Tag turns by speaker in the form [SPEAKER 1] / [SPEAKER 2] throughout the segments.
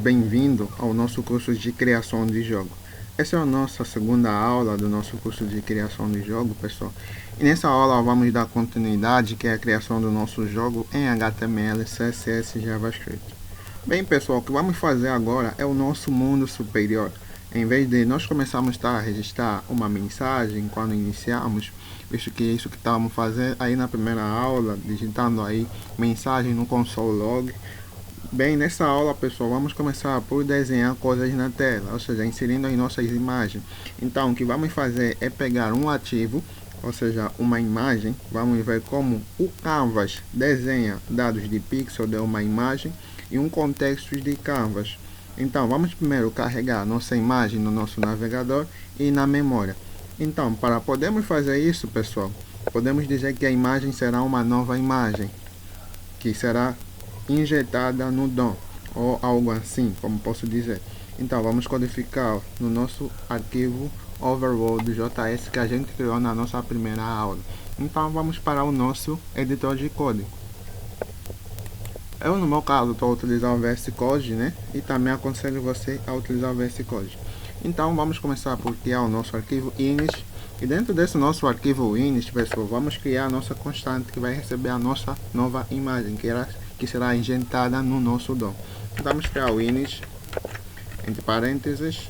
[SPEAKER 1] Bem-vindo ao nosso curso de criação de jogo. Essa é a nossa segunda aula do nosso curso de criação de jogo, pessoal. E nessa aula vamos dar continuidade, que é a criação do nosso jogo em HTML, CSS e JavaScript. Bem, pessoal, o que vamos fazer agora é o nosso mundo superior. Em vez de nós começarmos a registrar uma mensagem quando iniciamos, visto que é isso que estávamos fazendo aí na primeira aula, digitando aí mensagem no console log. Bem, nessa aula, pessoal, vamos começar por desenhar coisas na tela, ou seja, inserindo as nossas imagens. Então, o que vamos fazer é pegar um ativo, ou seja, uma imagem. Vamos ver como o Canvas desenha dados de pixel de uma imagem e um contexto de Canvas. Então, vamos primeiro carregar nossa imagem no nosso navegador e na memória. Então, para podermos fazer isso, pessoal, podemos dizer que a imagem será uma nova imagem, que será injetada no DOM, ou algo assim, como posso dizer. Então vamos codificar no nosso arquivo overworld.js que a gente criou na nossa primeira aula. Então vamos para o nosso editor de código. Eu, no meu caso, estou utilizando o VS Code, né? E também aconselho você a utilizar o VS Code. Então vamos começar por criar o nosso arquivo init. E dentro desse nosso arquivo init, pessoal, vamos criar a nossa constante que vai receber a nossa nova imagem, que será injetada no nosso DOM. Então, vamos criar o init, entre parênteses,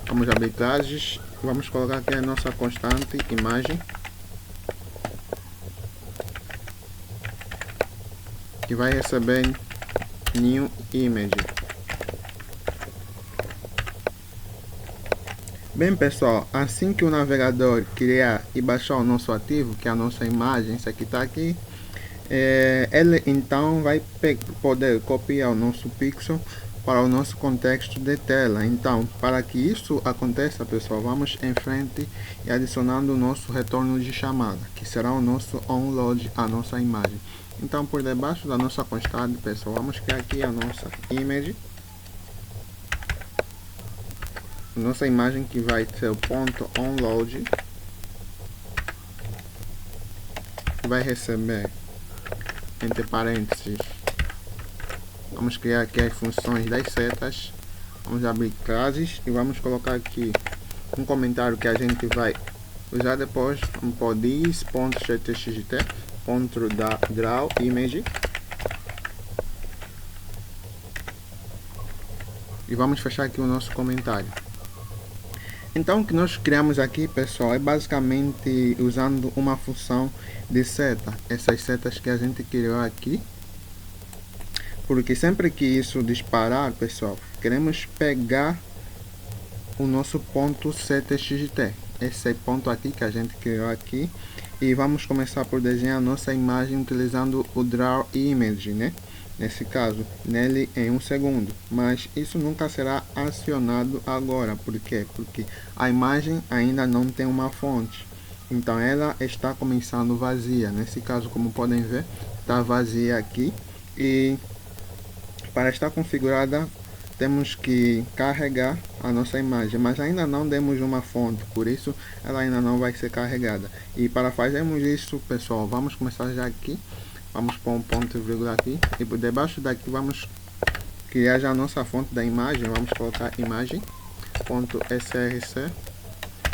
[SPEAKER 1] vamos abrir classes, vamos colocar aqui a nossa constante imagem, que vai receber new image. Bem, pessoal, assim que o navegador criar e baixar o nosso ativo, que é a nossa imagem, isso aqui está aqui, ele então vai poder copiar o nosso pixel para o nosso contexto de tela. Então, para que isso aconteça, pessoal, vamos em frente e adicionando o nosso retorno de chamada, que será o nosso onload, a nossa imagem. Então, por debaixo da nossa constante, pessoal, vamos criar aqui a nossa image, nossa imagem, que vai ser o ponto onload, que vai receber, entre parênteses, vamos criar aqui as funções das setas, vamos abrir classes e vamos colocar aqui um comentário que a gente vai usar depois, um .this.ctxt.draw image, e vamos fechar aqui o nosso comentário. Então o que nós criamos aqui, pessoal, é basicamente usando uma função de seta, essas setas que a gente criou aqui, porque sempre que isso disparar, pessoal, queremos pegar o nosso ponto ctxt, esse ponto aqui que a gente criou aqui, e vamos começar por desenhar a nossa imagem utilizando o draw image, né? Nesse caso, nele em 1 segundo, mas isso nunca será acionado agora. Por quê? Porque a imagem ainda não tem uma fonte, então ela está começando vazia. Nesse caso, como podem ver, está vazia aqui, e para estar configurada temos que carregar a nossa imagem, mas ainda não demos uma fonte, por isso ela ainda não vai ser carregada. E para fazermos isso, pessoal, vamos começar já aqui. Vamos pôr um ponto e vírgula aqui, e por debaixo daqui vamos criar já a nossa fonte da imagem. Vamos colocar imagem.src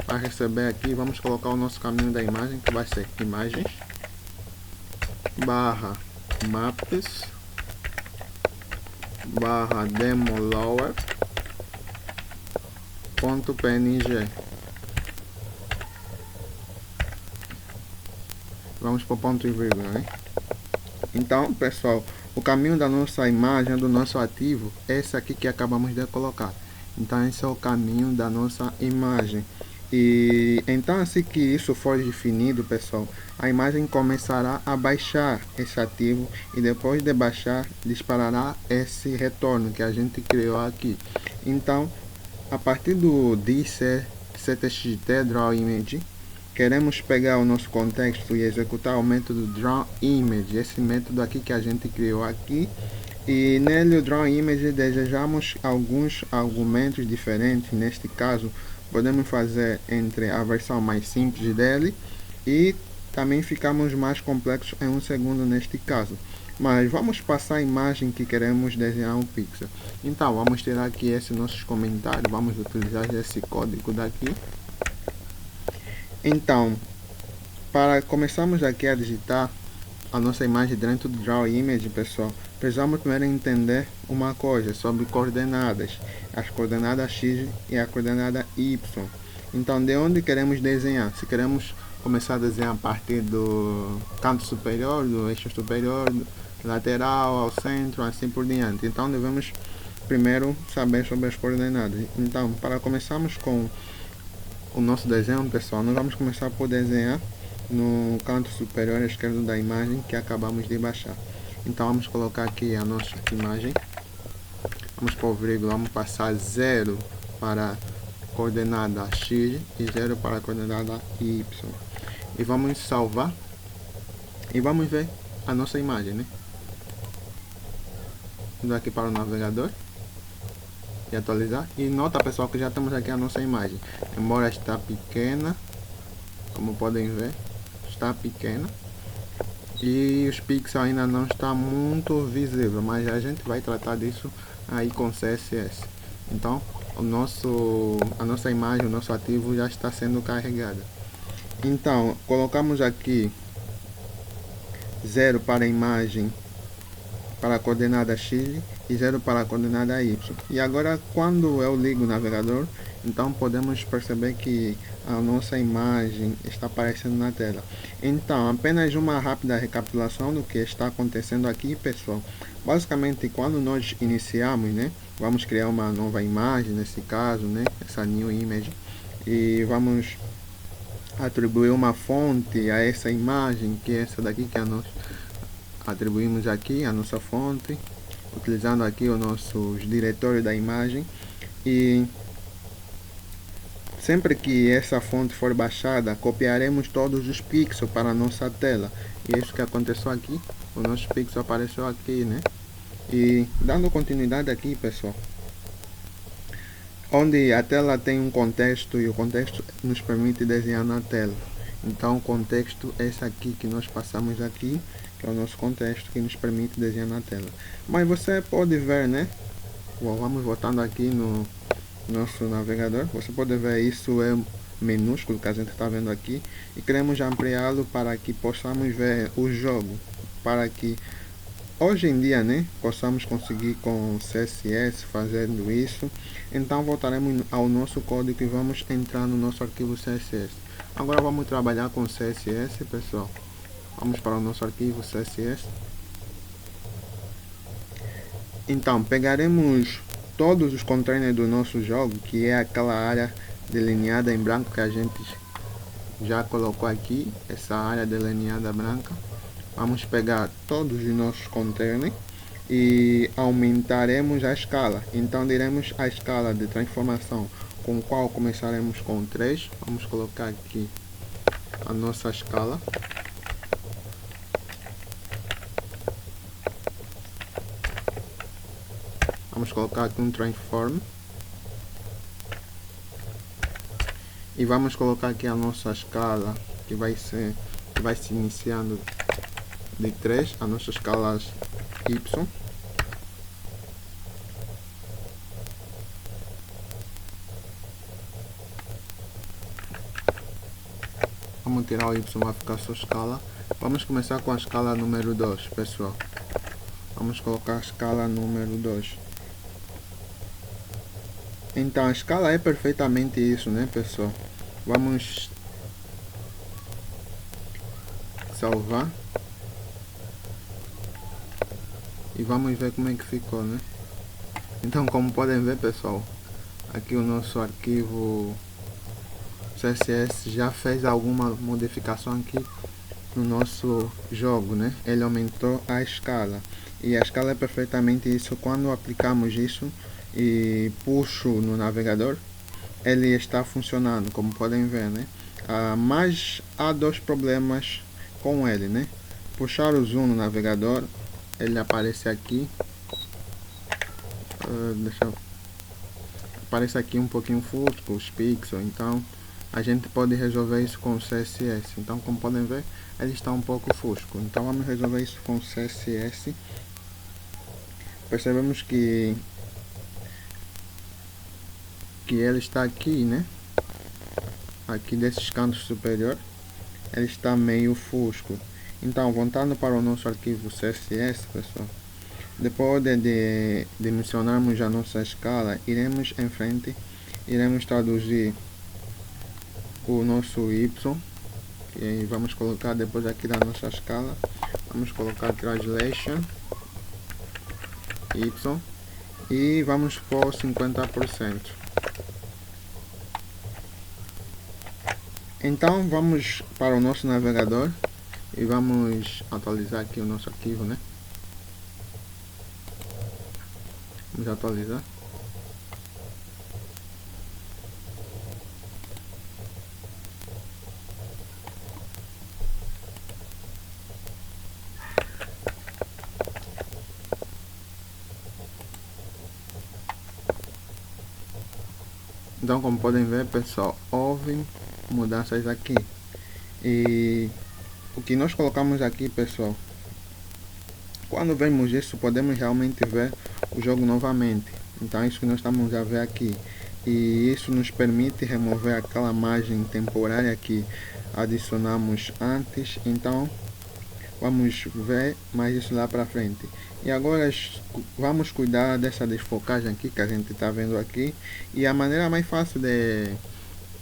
[SPEAKER 1] para receber aqui. Vamos colocar o nosso caminho da imagem, que vai ser imagens barra maps barra demolower ponto png. Vamos para o ponto e vírgula, né? Então, pessoal, o caminho da nossa imagem, do nosso ativo, é esse aqui que acabamos de colocar. Então esse é o caminho da nossa imagem. E então, assim que isso for definido, pessoal, a imagem começará a baixar esse ativo, e depois de baixar disparará esse retorno que a gente criou aqui. Então, a partir do ctxt draw image, queremos pegar o nosso contexto e executar o método drawImage, esse método aqui que a gente criou aqui, e nele o drawImage desejamos alguns argumentos diferentes. Neste caso, podemos fazer entre a versão mais simples dele, e também ficamos mais complexos em 1 segundo neste caso. Mas vamos passar a imagem que queremos desenhar um pixel. Então vamos tirar aqui esses nossos comentários, vamos utilizar esse código daqui. Então, para começarmos aqui a digitar a nossa imagem dentro do Draw Image, pessoal, precisamos primeiro entender uma coisa sobre coordenadas, as coordenadas X e a coordenada Y. Então, de onde queremos desenhar? Se queremos começar a desenhar a partir do canto superior, do eixo superior, do lateral, ao centro, assim por diante. Então, devemos primeiro saber sobre as coordenadas. Então, para começarmos com o nosso desenho, pessoal, nós vamos começar por desenhar no canto superior esquerdo da imagem que acabamos de baixar. Então vamos colocar aqui a nossa imagem, vamos por vírgula, vamos passar 0 para a coordenada X e 0 para a coordenada Y, e vamos salvar e vamos ver a nossa imagem, né? Indo aqui para o navegador e atualizar, e nota, pessoal, que já temos aqui a nossa imagem, embora está pequena, como podem ver, está pequena e os pixels ainda não está muito visível, mas a gente vai tratar disso aí com CSS. Então a nossa imagem, o nosso ativo já está sendo carregado. Então colocamos aqui 0 para a imagem, para a coordenada X, e 0 para a coordenada Y. E agora, quando eu ligo o navegador, então podemos perceber que a nossa imagem está aparecendo na tela. Então, apenas uma rápida recapitulação do que está acontecendo aqui, pessoal. Basicamente, quando nós iniciamos, né, vamos criar uma nova imagem, nesse caso, né, essa new image, e vamos atribuir uma fonte a essa imagem, que é essa daqui, que é a nossa. Atribuímos aqui a nossa fonte, utilizando aqui os nossos diretórios da imagem, e sempre que essa fonte for baixada, copiaremos todos os pixels para a nossa tela. E é isso que aconteceu aqui, o nosso pixel apareceu aqui, né? E dando continuidade aqui, pessoal, onde a tela tem um contexto, e o contexto nos permite desenhar na tela. Então o contexto é esse aqui que nós passamos aqui, que é o nosso contexto que nos permite desenhar na tela. Mas você pode ver, né? Vamos voltando aqui no nosso navegador. Você pode ver, isso é minúsculo que a gente está vendo aqui, e queremos ampliá-lo para que possamos ver o jogo, para que hoje em dia, né, possamos conseguir com CSS fazendo isso. Então voltaremos ao nosso código e vamos entrar no nosso arquivo CSS. Agora vamos trabalhar com CSS, pessoal. Vamos para o nosso arquivo CSS. Então pegaremos todos os containers do nosso jogo, que é aquela área delineada em branco que a gente já colocou aqui, essa área delineada branca. Vamos pegar todos os nossos containers e aumentaremos a escala. Então diremos a escala de transformação, com qual começaremos com 3. Vamos colocar aqui a nossa escala. Vamos colocar aqui um transform. E vamos colocar aqui a nossa escala, que vai se iniciando de 3, a nossa escala Y. Vamos tirar o Y, vai ficar só escala. Vamos começar com a escala número 2, pessoal. Vamos colocar a escala número 2. Então a escala é perfeitamente isso, né, pessoal? Vamos salvar e vamos ver como é que ficou, né? Então, como podem ver, pessoal, aqui o nosso arquivo CSS já fez alguma modificação aqui no nosso jogo, né? Ele aumentou a escala, e a escala é perfeitamente isso. Quando aplicamos isso e puxo no navegador, ele está funcionando, como podem ver, né? Mas há dois problemas com ele, né? Puxar o zoom no navegador, ele aparece aqui, aparece aqui um pouquinho fusco os pixels. Então a gente pode resolver isso com o CSS. Então, como podem ver, ele está um pouco fosco. Então vamos resolver isso com o CSS. Percebemos que ele está aqui, né? Aqui desses cantos superior, ele está meio fosco. Então, voltando para o nosso arquivo CSS, pessoal, depois de mencionarmos a nossa escala, iremos em frente, iremos traduzir o nosso y, que vamos colocar depois aqui da nossa escala, vamos colocar translation y e vamos por 50%. Então vamos para o nosso navegador e vamos atualizar aqui o nosso arquivo, né? Vamos atualizar. Então, como podem ver, pessoal, houve mudanças aqui. E o que nós colocamos aqui, pessoal, quando vemos isso, podemos realmente ver o jogo novamente. Então, isso que nós estamos a ver aqui. E isso nos permite remover aquela margem temporária que adicionamos antes. Então, vamos ver mais isso lá para frente. E agora vamos cuidar dessa desfocagem aqui que a gente está vendo aqui. E a maneira mais fácil de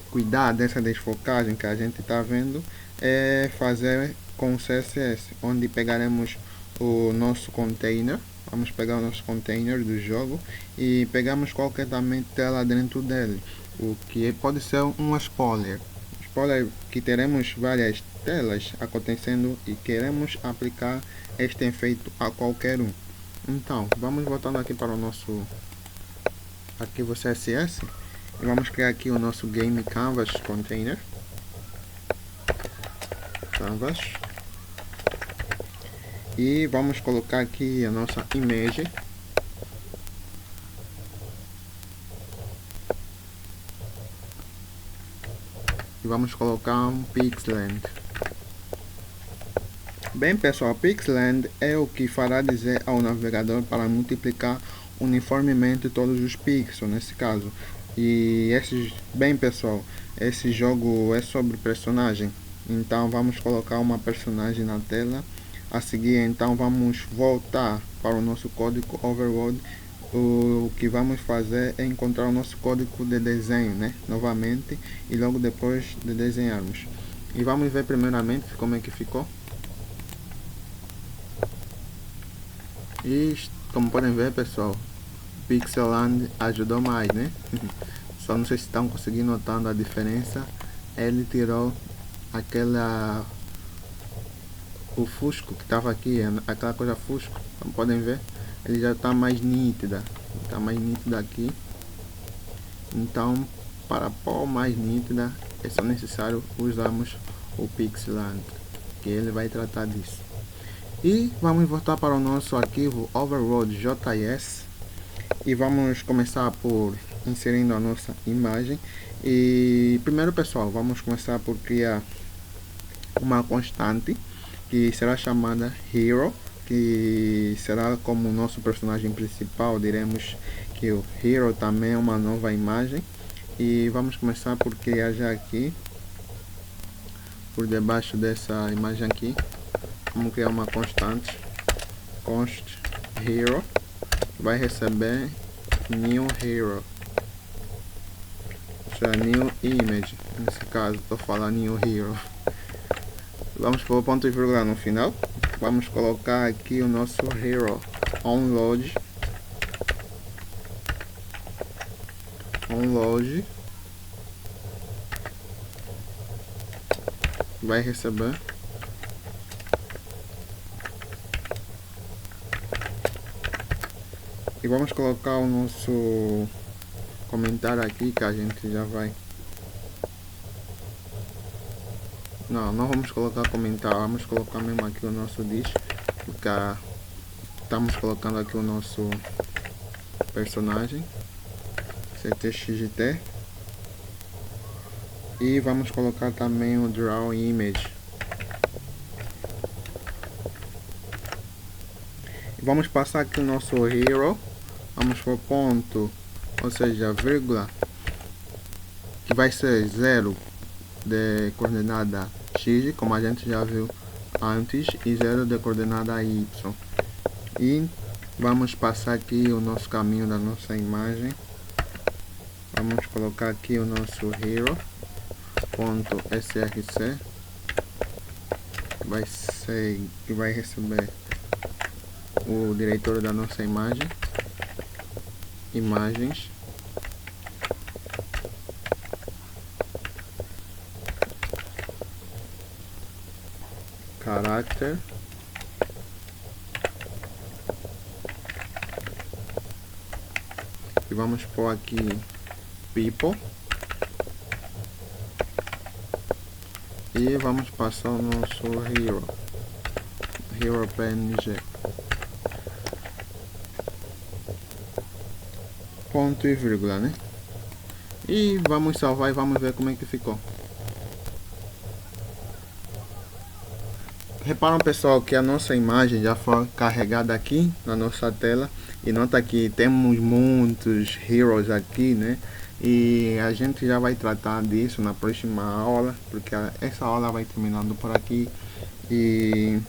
[SPEAKER 1] cuidar dessa desfocagem que a gente está vendo é fazer com o CSS, onde pegaremos o nosso container. Vamos pegar o nosso container do jogo e pegamos qualquer também tela dentro dele, o que pode ser um spoiler. Spoiler que teremos várias telas acontecendo e queremos aplicar este efeito a qualquer um. Então, vamos voltando aqui para o nosso arquivo CSS e vamos criar aqui o nosso game canvas container. Canvas. E vamos colocar aqui a nossa imagem. E vamos colocar um pixeland. Bem, pessoal, pixeland é o que fará dizer ao navegador para multiplicar uniformemente todos os pixels, nesse caso. E bem, pessoal, esse jogo é sobre personagem. Então vamos colocar uma personagem na tela. A seguir, então, vamos voltar para o nosso código overworld. O que vamos fazer é encontrar o nosso código de desenho, né? Novamente, e logo depois de desenharmos. E vamos ver primeiramente como é que ficou. E como podem ver, pessoal, Pixeland ajudou mais, né? Só não sei se estão conseguindo notando a diferença. Ele tirou o fusco que estava aqui, aquela coisa fusco, como podem ver, ele já está mais nítida, aqui. Então, para pôr mais nítida, é só necessário usarmos o Pixeland, que ele vai tratar disso. E vamos voltar para o nosso arquivo overworld.js e vamos começar por inserindo a nossa imagem. E primeiro, pessoal, vamos começar por criar uma constante que será chamada Hero, que será como o nosso personagem principal. Diremos que o Hero também é uma nova imagem. E vamos começar por criar já aqui, por debaixo dessa imagem aqui, vamos criar uma constante, const Hero, vai receber new Hero, ou seja, new image, nesse caso estou falando new Hero. Vamos pôr ponto e vírgula no final. Vamos colocar aqui o nosso hero onload. Vai receber e vamos colocar o nosso comentário aqui que a gente já vai. Não vamos colocar comentário, vamos colocar mesmo aqui o nosso disk, porque estamos colocando aqui o nosso personagem ctxgt E vamos colocar também o Draw Image. Vamos passar aqui o nosso Hero. Vamos por ponto, ou seja, vírgula, que vai ser 0 de coordenada X, como a gente já viu antes, e 0 de coordenada Y. E vamos passar aqui o nosso caminho da nossa imagem. Vamos colocar aqui o nosso hero.src, que vai receber o diretor da nossa imagem, imagens, character, e vamos pôr aqui people, e vamos passar o nosso hero png, ponto e vírgula, né? E vamos salvar e vamos ver como é que ficou. Reparam, pessoal, que a nossa imagem já foi carregada aqui na nossa tela, e nota que temos muitos heroes aqui, né? E a gente já vai tratar disso na próxima aula, porque essa aula vai terminando por aqui. E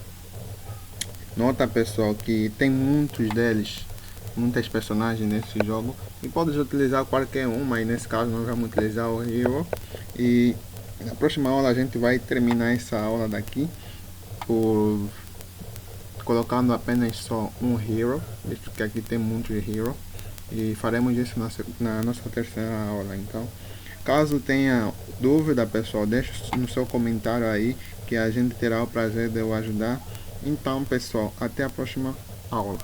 [SPEAKER 1] nota, pessoal, que tem muitos deles, muitas personagens nesse jogo, e podes utilizar qualquer um, mas nesse caso nós vamos utilizar o hero. E na próxima aula a gente vai terminar essa aula daqui por colocando apenas só um hero, visto que aqui tem muitos hero, e faremos isso na nossa terceira aula. Então, caso tenha dúvida, pessoal, deixe no seu comentário aí, que a gente terá o prazer de eu ajudar. Então, pessoal, até a próxima aula.